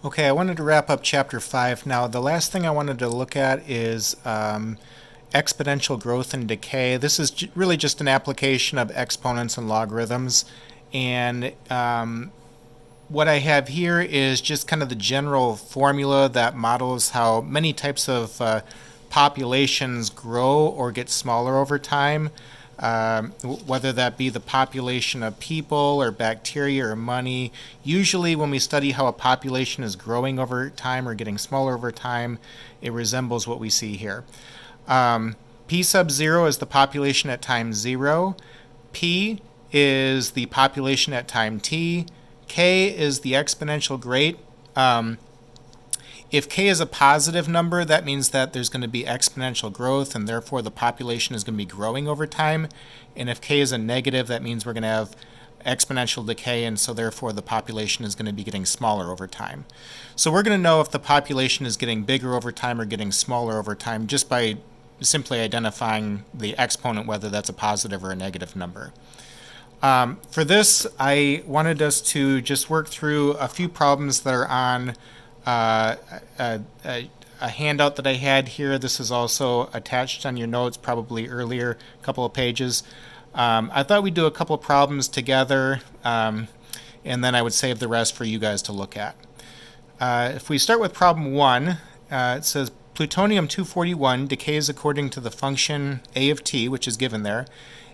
Okay, I wanted to wrap up chapter 5. Now, the last thing I wanted to look at is exponential growth and decay. This is really just an application of exponents and logarithms. And what I have here is just kind of the general formula that models how many types of populations grow or get smaller over time. Whether that be the population of people or bacteria or money. Usually when we study how a population is growing over time or getting smaller over time, it resembles what we see here. P sub 0 is the population at time 0. P is the population at time t. K is the exponential rate. If k is a positive number, that means that there's going to be exponential growth, and therefore the population is going to be growing over time. And if k is a negative, that means we're going to have exponential decay, and so therefore the population is going to be getting smaller over time. So we're going to know if the population is getting bigger over time or getting smaller over time just by simply identifying the exponent, whether that's a positive or a negative number. For this, I wanted us to just work through a few problems that are on a handout that I had here. This is also attached on your notes, probably earlier, a couple of pages. I thought we'd do a couple of problems together, and then I would save the rest for you guys to look at. If we start with problem 1, it says plutonium-241 decays according to the function a of t, which is given there.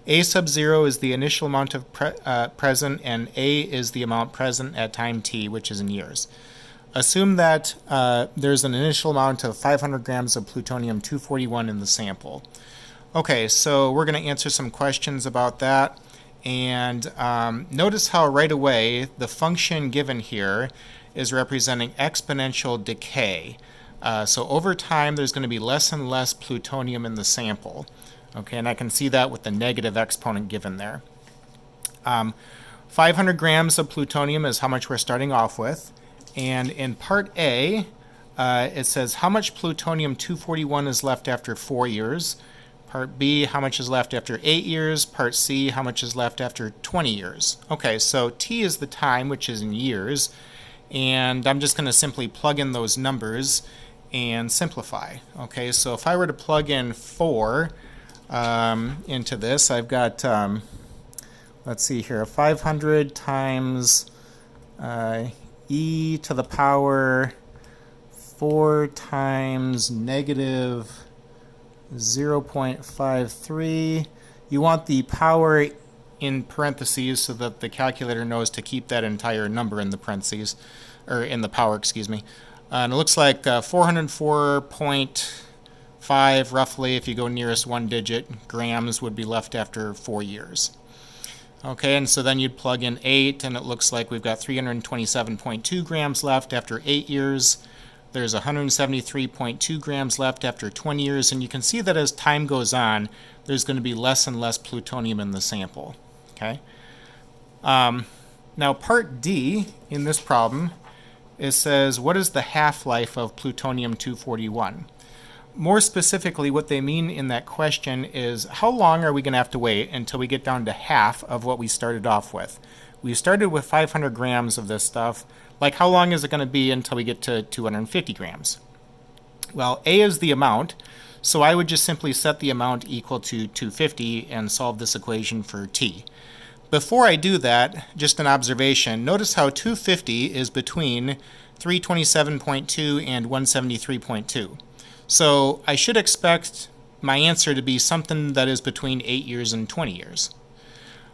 A sub 0 is the initial amount of present, and A is the amount present at time t, which is in years. Assume that there's an initial amount of 500 grams of plutonium-241 in the sample. Okay, so we're going to answer some questions about that. And notice how right away the function given here is representing exponential decay. So over time, there's going to be less and less plutonium in the sample. Okay, and I can see that with the negative exponent given there. 500 grams of plutonium is how much we're starting off with. And in part A, it says how much plutonium-241 is left after 4 years. Part B, how much is left after 8 years. Part C, how much is left after 20 years. Okay, so T is the time, which is in years. And I'm just going to simply plug in those numbers and simplify. Okay, so if I were to plug in 4 into this, I've got, let's see here, 500 times e to the power 4 times negative 0.53. You want the power in parentheses so that the calculator knows to keep that entire number in the parentheses, or in the power, excuse me. And it looks like 404.5 roughly, if you go nearest one digit, grams would be left after 4 years. Okay, and so then you'd plug in 8, and it looks like we've got 327.2 grams left after 8 years. There's 173.2 grams left after 20 years, and you can see that as time goes on, there's going to be less and less plutonium in the sample. Okay. Now part D in this problem, it says, what is the half-life of plutonium-241? More specifically, what they mean in that question is how long are we going to have to wait until we get down to half of what we started off with? We started with 500 grams of this stuff. Like, how long is it going to be until we get to 250 grams? Well, A is the amount, so I would just simply set the amount equal to 250 and solve this equation for T. Before I do that, just an observation, notice how 250 is between 327.2 and 173.2. So I should expect my answer to be something that is between 8 years and 20 years.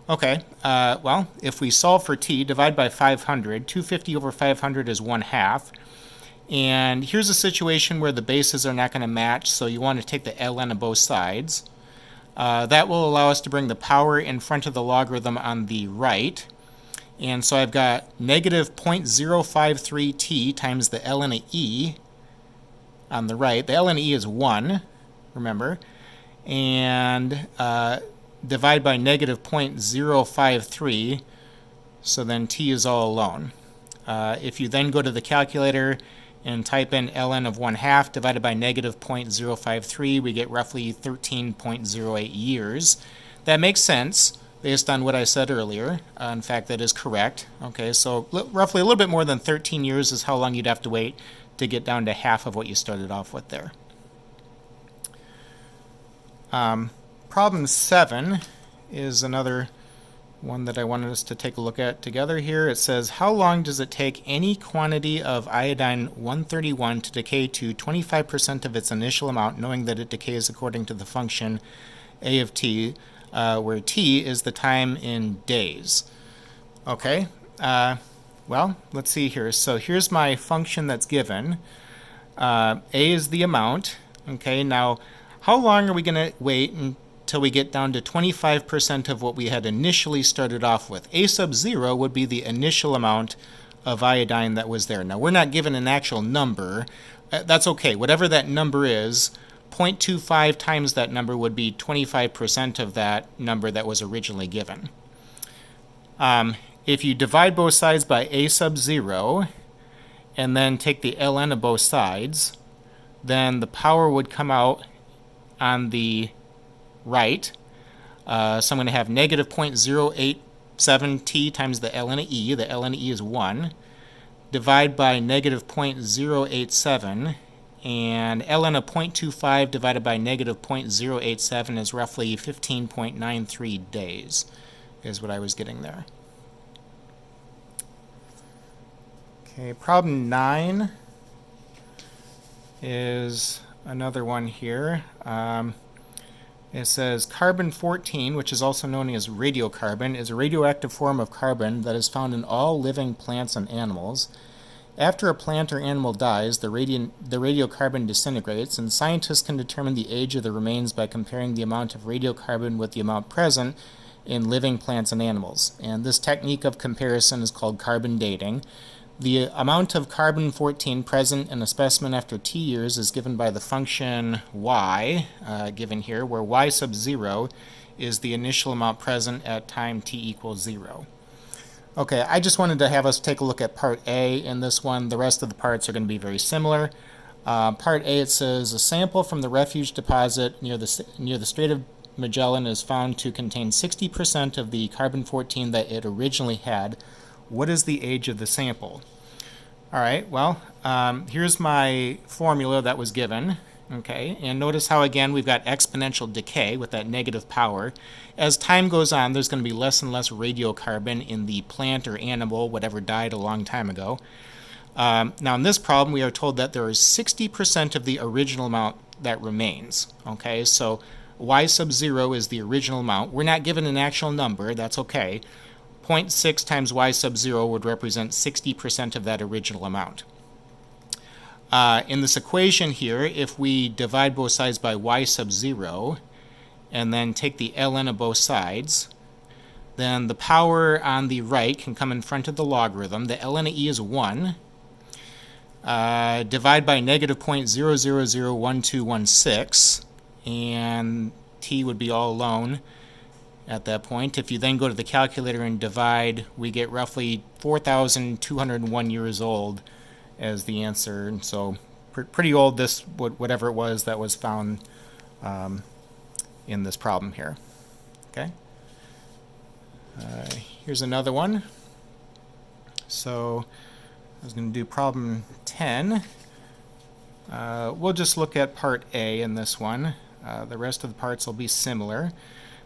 Okay, well, if we solve for t, divide by 500, 250 over 500 is 1/2. And here's a situation where the bases are not going to match, so you want to take the ln of both sides. That will allow us to bring the power in front of the logarithm on the right. And so I've got negative 0.053t times the ln of e on the right. The ln of e is 1, remember. And divide by negative 0.053, so then t is all alone. If you then go to the calculator and type in ln of 1/2 divided by negative 0.053, we get roughly 13.08 years. That makes sense. based on what I said earlier. In fact, that is correct. Okay, so roughly a little bit more than 13 years is how long you'd have to wait to get down to half of what you started off with there. Problem 7 is another one that I wanted us to take a look at together here. It says, how long does it take any quantity of iodine 131 to decay to 25% of its initial amount, knowing that it decays according to the function A of t, where t is the time in days? Okay, well, let's see here. So here's my function that's given. A is the amount. Okay, now how long are we going to wait until we get down to 25% of what we had initially started off with? A sub 0 would be the initial amount of iodine that was there. Now, we're not given an actual number. That's okay. Whatever that number is, 0.25 times that number would be 25% of that number that was originally given. If you divide both sides by A sub 0 and then take the ln of both sides, then the power would come out on the right. So I'm going to have negative 0.087 t times the ln of e. The ln of e is 1. Divide by negative 0.087. And ln of 0.25 divided by negative 0.087 is roughly 15.93 days, is what I was getting there. Okay, problem 9 is another one here. It says carbon-14, which is also known as radiocarbon, is a radioactive form of carbon that is found in all living plants and animals. After a plant or animal dies, the radiocarbon disintegrates, and scientists can determine the age of the remains by comparing the amount of radiocarbon with the amount present in living plants and animals. And this technique of comparison is called carbon dating. The amount of carbon-14 present in a specimen after t years is given by the function y, given here, where y sub 0 is the initial amount present at time t equals 0. Okay, I just wanted to have us take a look at part A in this one. The rest of the parts are going to be very similar. Part A, it says, a sample from the refuge deposit near the Strait of Magellan is found to contain 60% of the carbon-14 that it originally had. What is the age of the sample? All right, well, here's my formula that was given. Okay, and notice how, again, we've got exponential decay with that negative power. As time goes on, there's going to be less and less radiocarbon in the plant or animal, whatever died a long time ago. Now, in this problem, we are told that there is 60% of the original amount that remains. Okay, so y sub 0 is the original amount. We're not given an actual number. That's okay. 0.6 times y sub 0 would represent 60% of that original amount. In this equation here, if we divide both sides by y sub 0 and then take the ln of both sides, then the power on the right can come in front of the logarithm. The ln of e is 1. Divide by negative 0.0001216, and t would be all alone at that point. If you then go to the calculator and divide, we get roughly 4,201 years old as the answer. And so pretty old, this whatever it was that was found in this problem here. Okay. Here's another one. So I was going to do problem 10. We'll just look at part A in this one. The rest of the parts will be similar.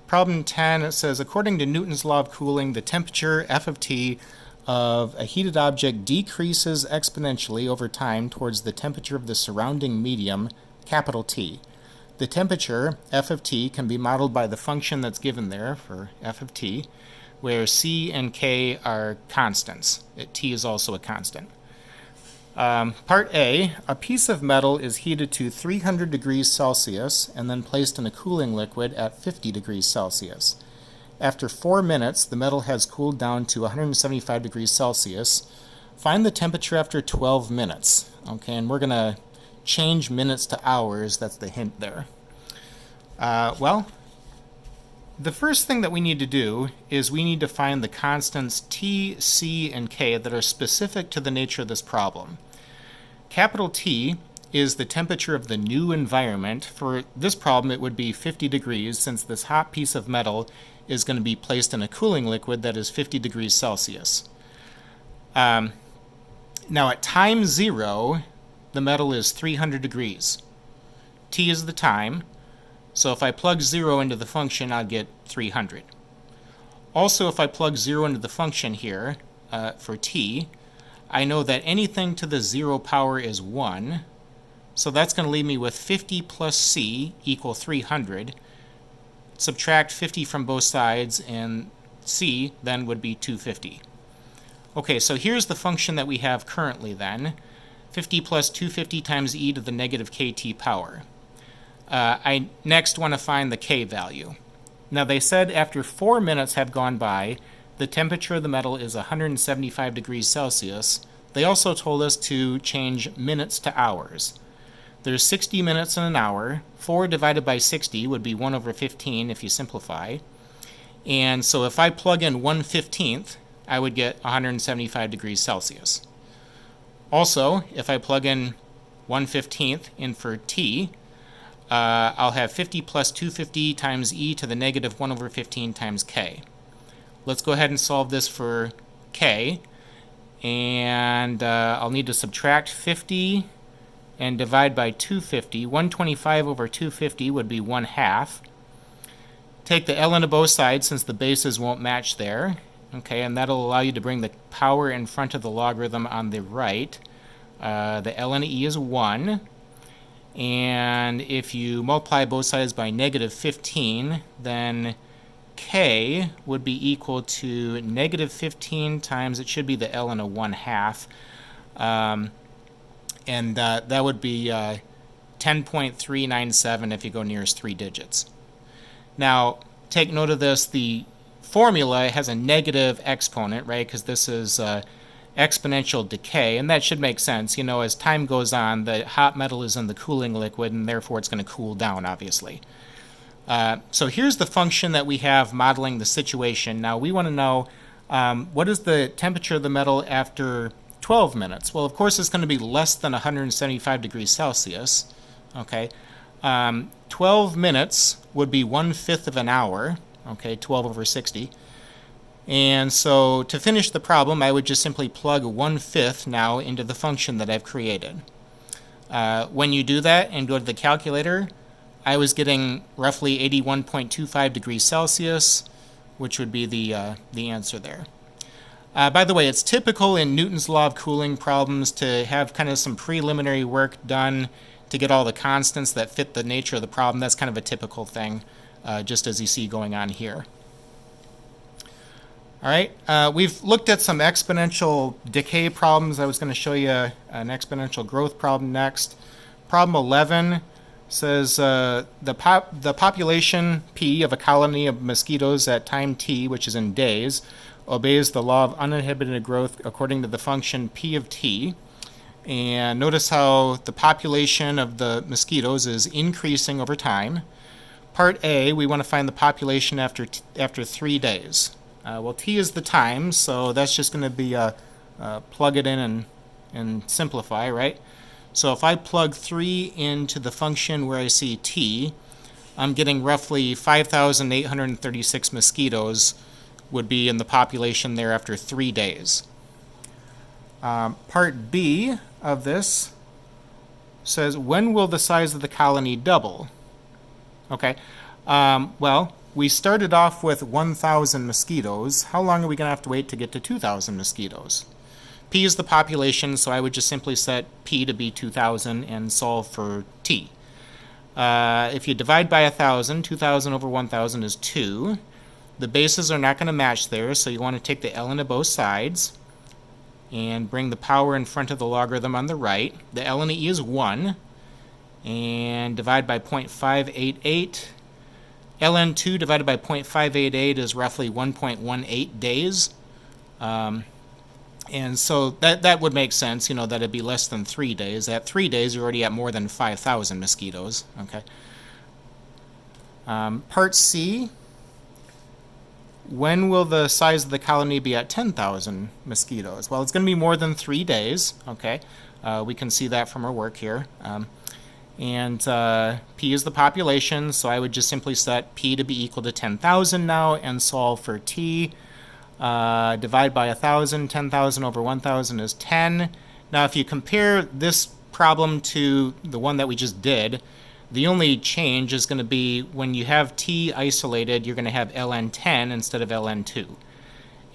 Problem 10, it says, according to Newton's law of cooling, the temperature, F of t, of a heated object decreases exponentially over time towards the temperature of the surrounding medium, capital T. The temperature, F of t, can be modeled by the function that's given there for F of t, where C and K are constants. T is also a constant. Part A, a piece of metal is heated to 300 degrees Celsius and then placed in a cooling liquid at 50 degrees Celsius. After 4 minutes, the metal has cooled down to 175 degrees Celsius. Find the temperature after 12 minutes. Okay, and we're going to change minutes to hours. That's the hint there. Well, the first thing that we need to do is we need to find the constants T, C, and K that are specific to the nature of this problem. Capital T is the temperature of the new environment. For this problem, it would be 50 degrees, since this hot piece of metal is going to be placed in a cooling liquid that is 50 degrees Celsius. Now at time 0, the metal is 300 degrees. T is the time, so if I plug 0 into the function, I'll get 300. Also, if I plug 0 into the function here for T, I know that anything to the 0 power is 1, so that's going to leave me with 50 plus C equal 300. Subtract 50 from both sides, and C then would be 250. Okay, so here's the function that we have currently then. 50 plus 250 times e to the negative kt power. I next want to find the k value. Now they said after 4 minutes have gone by, the temperature of the metal is 175 degrees Celsius. They also told us to change minutes to hours. There's 60 minutes in an hour. 4 divided by 60 would be 1 over 15 if you simplify. And so if I plug in 1/15th, I would get 175 degrees Celsius. Also, if I plug in 1/15th in for T, I'll have 50 plus 250 times e to the negative 1 over 15 times k. Let's go ahead and solve this for k. And I'll need to subtract 50 and divide by 250. 125 over 250 would be 1/2. Take the ln of both sides since the bases won't match there. Okay, and that'll allow you to bring the power in front of the logarithm on the right. The ln of e is 1. And if you multiply both sides by negative 15, then k would be equal to negative 15 times, it should be the ln of 1/2. And that would be 10.397 if you go nearest 3 digits. Now, take note of this. The formula has a negative exponent, right, because this is exponential decay, and that should make sense. You know, as time goes on, the hot metal is in the cooling liquid, and therefore it's going to cool down, obviously. So here's the function that we have modeling the situation. Now, we want to know what is the temperature of the metal after 12 minutes? Well, of course, it's going to be less than 175 degrees Celsius. Okay, 12 minutes would be 1/5 of an hour. Okay, 12 over 60. And so to finish the problem, I would just simply plug 1/5 now into the function that I've created. When you do that and go to the calculator, I was getting roughly 81.25 degrees Celsius, which would be the answer there. By the way, it's typical in Newton's law of cooling problems to have kind of some preliminary work done to get all the constants that fit the nature of the problem. That's kind of a typical thing, just as you see going on here. All right, we've looked at some exponential decay problems. I was going to show you an exponential growth problem next. Problem 11 says the population P of a colony of mosquitoes at time T, which is in days, obeys the law of uninhibited growth according to the function P of T. And notice how the population of the mosquitoes is increasing over time. Part A, we want to find the population after 3 days. Well, T is the time, so that's just going to be plug it in and simplify, right? So if I plug 3 into the function where I see T, I'm getting roughly 5,836 mosquitoes would be in the population there after 3 days. Part B of this says, when will the size of the colony double? Okay, well, we started off with 1,000 mosquitoes. How long are we going to have to wait to get to 2,000 mosquitoes? P is the population, so I would just simply set P to be 2,000 and solve for T. If you divide by 1,000, 2,000 over 1,000 is 2. The bases are not going to match there, so you want to take the ln of both sides and bring the power in front of the logarithm on the right. The ln of e is 1, and divide by 0.588. ln 2 divided by 0.588 is roughly 1.18 days. And so that would make sense, you know, that it'd be less than 3 days. At 3 days, you're already at more than 5,000 mosquitoes. Okay. Part C, when will the size of the colony be at 10,000 mosquitoes? Well, it's going to be more than 3 days. Okay. We can see that from our work here. And P is the population, so I would just simply set P to be equal to 10,000 now and solve for T. Divide by 1,000, 10,000 over 1,000 is 10. Now if you compare this problem to the one that we just did, the only change is going to be when you have T isolated, you're going to have ln 10 instead of ln 2.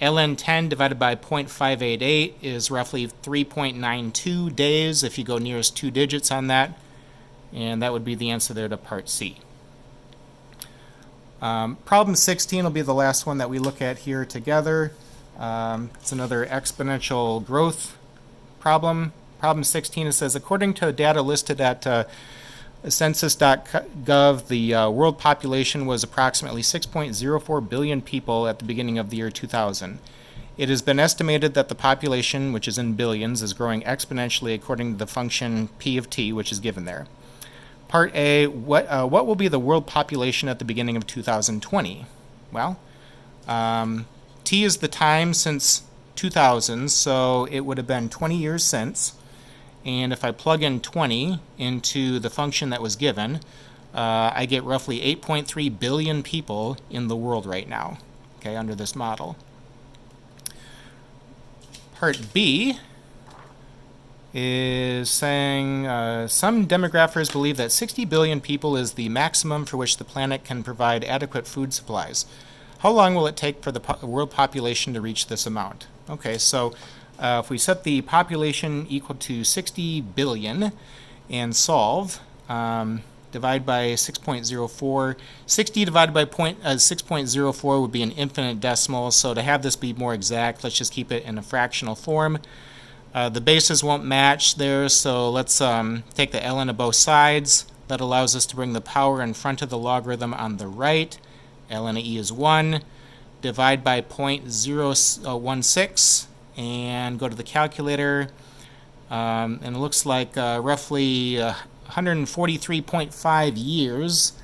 ln 10 divided by 0.588 is roughly 3.92 days if you go nearest 2 digits on that. And that would be the answer there to part C. Problem 16 will be the last one that we look at here together. It's another exponential growth problem. Problem 16, it says, according to data listed at census.gov, the world population was approximately 6.04 billion people at the beginning of the year 2000. It has been estimated that the population, which is in billions, is growing exponentially according to the function p of t, which is given there. Part A, what will be the world population at the beginning of 2020? Well, T is the time since 2000, so it would have been 20 years since. And if I plug in 20 into the function that was given, I get roughly 8.3 billion people in the world right now, okay, under this model. Part B is saying some demographers believe that 60 billion people is the maximum for which the planet can provide adequate food supplies. How long will it take for the world population to reach this amount? Okay, so if we set the population equal to 60 billion and solve, divide by 6.04. 60 divided by 6.04 would be an infinite decimal, so to have this be more exact, let's just keep it in a fractional form. The bases won't match there, so let's take the ln of both sides. That allows us to bring the power in front of the logarithm on the right. ln of e is 1. Divide by 0.016 and go to the calculator. And it looks like roughly 143.5 years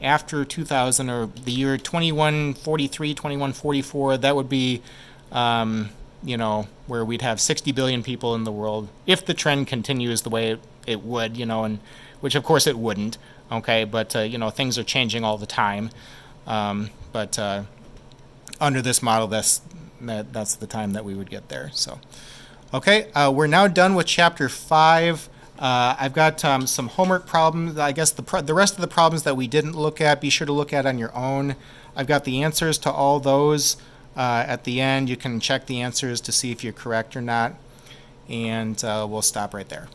after 2000, or the year 2143, 2144, that would be where we'd have 60 billion people in the world, if the trend continues the way it would, and which of course it wouldn't, okay, but things are changing all the time, but under this model, that's the time that we would get there. So, okay, we're now done with chapter 5. I've got some homework problems. I guess the rest of the problems that we didn't look at, be sure to look at on your own. I've got the answers to all those. At the end, you can check the answers to see if you're correct or not, and we'll stop right there.